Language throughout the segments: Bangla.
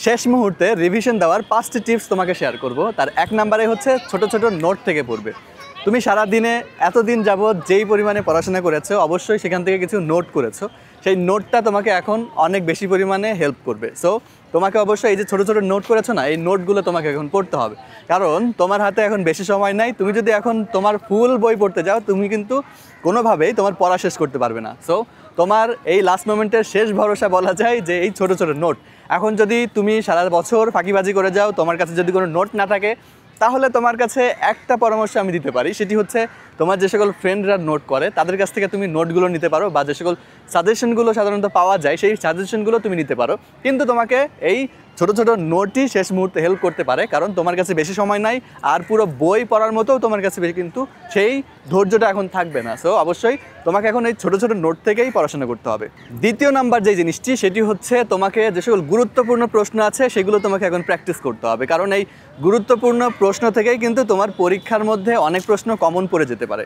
শেষ মুহূর্তে রিভিশন দেওয়ার 5টি টিপস তোমাকে শেয়ার করব। তার 1 নম্বরে হচ্ছে ছোট ছোট নোট থেকে পড়বে। তুমি সারা দিনে এতদিন যাবৎ যেই পরিমাণে পড়াশোনা করেছো অবশ্যই সেখান থেকে কিছু নোট করেছো, সেই নোটটা তোমাকে এখন অনেক বেশি পরিমাণে হেল্প করবে। সো তোমাকে অবশ্যই এই যে ছোটো ছোটো নোট করেছো না, এই নোটগুলো তোমাকে এখন পড়তে হবে, কারণ তোমার হাতে এখন বেশি সময় নাই। তুমি যদি এখন তোমার ফুল বই পড়তে যাও তুমি কিন্তু কোনোভাবেই তোমার পড়া শেষ করতে পারবে না। সো তোমার এই লাস্ট মোমেন্টের শেষ ভরসা বলা যায় যে এই ছোটো ছোটো নোট। এখন যদি তুমি সারা বছর ফাঁকিবাজি করে যাও, তোমার কাছে যদি কোনো নোট না থাকে, তাহলে তোমার কাছে একটা পরামর্শ আমি দিতে পারি, সেটি হচ্ছে তোমার যে সকল ফ্রেন্ডরা নোট করে তাদের কাছ থেকে তুমি নোটগুলো নিতে পারো, বা যে সকল সাজেশনগুলো সাধারণত পাওয়া যায় সেই সাজেশনগুলো তুমি নিতে পারো। কিন্তু তোমাকে এই ছোটো ছোটো নোটই শেষ মুহূর্তে হেল্প করতে পারে, কারণ তোমার কাছে বেশি সময় নাই আর পুরো বই পড়ার মতোও তোমার কাছে কিন্তু সেই ধৈর্যটা এখন থাকবে না। সো অবশ্যই তোমাকে এখন এই ছোটো ছোটো নোট থেকেই পড়াশোনা করতে হবে। দ্বিতীয় নাম্বার যে জিনিসটি সেটি হচ্ছে তোমাকে যে সকল গুরুত্বপূর্ণ প্রশ্ন আছে সেগুলো তোমাকে এখন প্র্যাকটিস করতে হবে, কারণ এই গুরুত্বপূর্ণ প্রশ্ন থেকেই কিন্তু তোমার পরীক্ষার মধ্যে অনেক প্রশ্ন কমন পড়ে যেতে পারে।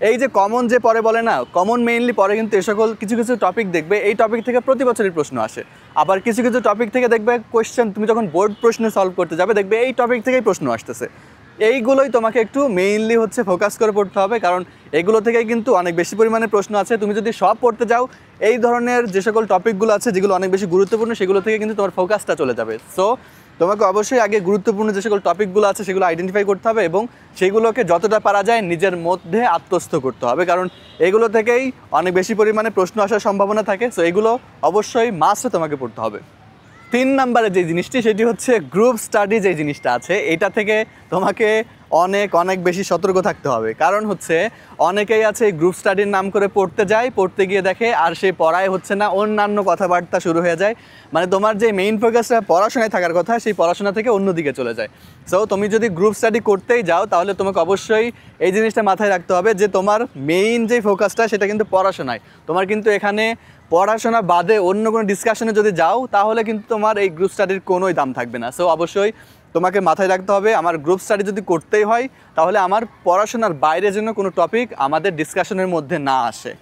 এই যে কমন যে পরে বলে না, কমন মেইনলি পরে কিন্তু এ সকল কিছু কিছু টপিক দেখবে এই টপিক থেকে প্রতি বছরই প্রশ্ন আসে। আবার কিছু কিছু টপিক থেকে দেখবে কোয়েশ্চেন, তুমি যখন বোর্ড প্রশ্ন সলভ করতে যাবে দেখবে এই টপিক থেকেই প্রশ্ন আসতেছে। এইগুলোই তোমাকে একটু মেইনলি হচ্ছে ফোকাস করে পড়তে হবে, কারণ এগুলো থেকেই কিন্তু অনেক বেশি পরিমাণে প্রশ্ন আছে। তুমি যদি সব পড়তে যাও এই ধরনের যে সকল টপিকগুলো আছে যেগুলো অনেক বেশি গুরুত্বপূর্ণ সেগুলো থেকে কিন্তু তোমার ফোকাসটা চলে যাবে। সো তোমাকে অবশ্যই আগে গুরুত্বপূর্ণ যে সকল টপিকগুলো আছে সেগুলো আইডেন্টিফাই করতে হবে এবং সেগুলোকে যতটা পারা যায় নিজের মধ্যে আত্মস্থ করতে হবে, কারণ এগুলো থেকেই অনেক বেশি পরিমাণে প্রশ্ন আসার সম্ভাবনা থাকে। সো এগুলো অবশ্যই মাস্ট তোমাকে পড়তে হবে। 3 নম্বরে যে জিনিসটি সেটি হচ্ছে গ্রুপ স্টাডি। যে জিনিসটা আছে এটা থেকে তোমাকে অনেক বেশি সতর্ক থাকতে হবে, কারণ হচ্ছে অনেকেই আছে এই গ্রুপ স্টাডির নাম করে পড়তে যায়, পড়তে গিয়ে দেখে আর সেই পড়াই হচ্ছে না, অন্যান্য কথাবার্তা শুরু হয়ে যায়। মানে তোমার যে মেইন ফোকাসটা পড়াশোনায় থাকার কথা সেই পড়াশোনা থেকে অন্যদিকে চলে যায়। সো তুমি যদি গ্রুপ স্টাডি করতেই যাও তাহলে তোমাকে অবশ্যই এই জিনিসটা মাথায় রাখতে হবে যে তোমার মেইন যে ফোকাসটা সেটা কিন্তু পড়াশোনায়। তোমার কিন্তু এখানে পড়াশোনা বাদে অন্য কোনো ডিসকাশনে যদি যাও তাহলে কিন্তু তোমার এই গ্রুপ স্টাডির কোনোই দাম থাকবে না। সো অবশ্যই তোমাকে মাথায় রাখতে হবে আমার গ্রুপ স্টাডি যদি করতেই হয় তাহলে আমার পড়াশোনার বাইরে যেন কোনো টপিক আমাদের ডিসকাশনের মধ্যে না আসে।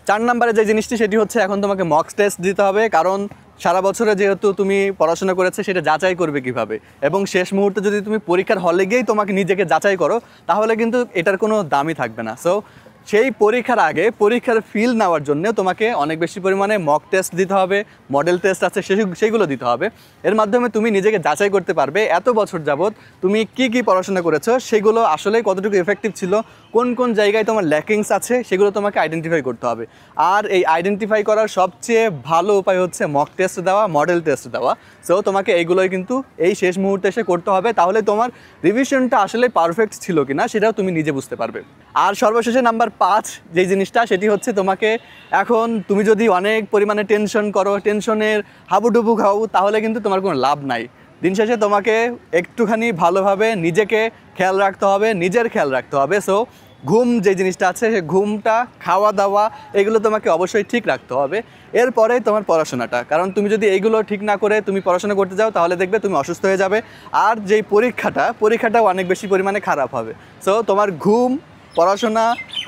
4 নম্বরে যে জিনিসটি সেটি হচ্ছে এখন তোমাকে মক টেস্ট দিতে হবে, কারণ সারা বছরে যেহেতু তুমি পড়াশোনা করেছে সেটা যাচাই করবে কিভাবে, এবং শেষ মুহূর্তে যদি তুমি পরীক্ষার হলে গিয়েই তোমাকে নিজেকে যাচাই করো তাহলে কিন্তু এটার কোনো দামই থাকবে না। সো সেই পরীক্ষার আগে পরীক্ষার ফিল নেওয়ার জন্য তোমাকে অনেক বেশি পরিমাণে মক টেস্ট দিতে হবে, মডেল টেস্ট আছে সেগুলো দিতে হবে। এর মাধ্যমে তুমি নিজেকে যাচাই করতে পারবে এত বছর যাবৎ তুমি কি পড়াশোনা করেছো সেগুলো আসলে কতটুকু এফেক্টিভ ছিল, কোন জায়গায় তোমার ল্যাকিংস আছে সেগুলো তোমাকে আইডেন্টিফাই করতে হবে। আর এই আইডেন্টিফাই করার সবচেয়ে ভালো উপায় হচ্ছে মক টেস্ট দেওয়া, মডেল টেস্ট দেওয়া। সো তোমাকে এইগুলোই কিন্তু এই শেষ মুহূর্তে এসে করতে হবে, তাহলে তোমার রিভিশনটা আসলে পারফেক্ট ছিল কিনা সেটাও তুমি নিজে বুঝতে পারবে। আর সর্বশেষে নাম্বার 5 যে জিনিসটা সেটি হচ্ছে তোমাকে এখন তুমি যদি অনেক পরিমাণে টেনশন করো, টেনশনের হাবুডুবু খাও, তাহলে কিন্তু তোমার কোনো লাভ নাই। দিন শেষে তোমাকে একটুখানি ভালোভাবে নিজেকে খেয়াল রাখতে হবে, নিজের খেয়াল রাখতে হবে। সো ঘুম যে জিনিসটা আছে সে ঘুমটা, খাওয়া দাওয়া এগুলো তোমাকে অবশ্যই ঠিক রাখতে হবে। এরপরে তোমার পড়াশোনাটা, কারণ তুমি যদি এইগুলো ঠিক না করে তুমি পড়াশোনা করতে যাও তাহলে দেখবে তুমি অসুস্থ হয়ে যাবে, আর যেই পরীক্ষাটাও অনেক বেশি পরিমাণে খারাপ হবে। সো তোমার ঘুম, পড়াশোনা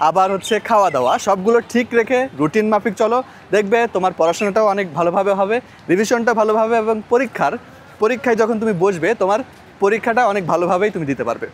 আবার হচ্ছে খাওয়া দাওয়া সবগুলো ঠিক রেখে রুটিন মাফিক চলো, দেখবে তোমার পড়াশোনাটাও অনেক ভালোভাবে হবে, রিভিশনটা ভালোভাবে, এবং পরীক্ষায় যখন তুমি বসবে তোমার পরীক্ষাটা অনেক ভালোভাবেই তুমি দিতে পারবে।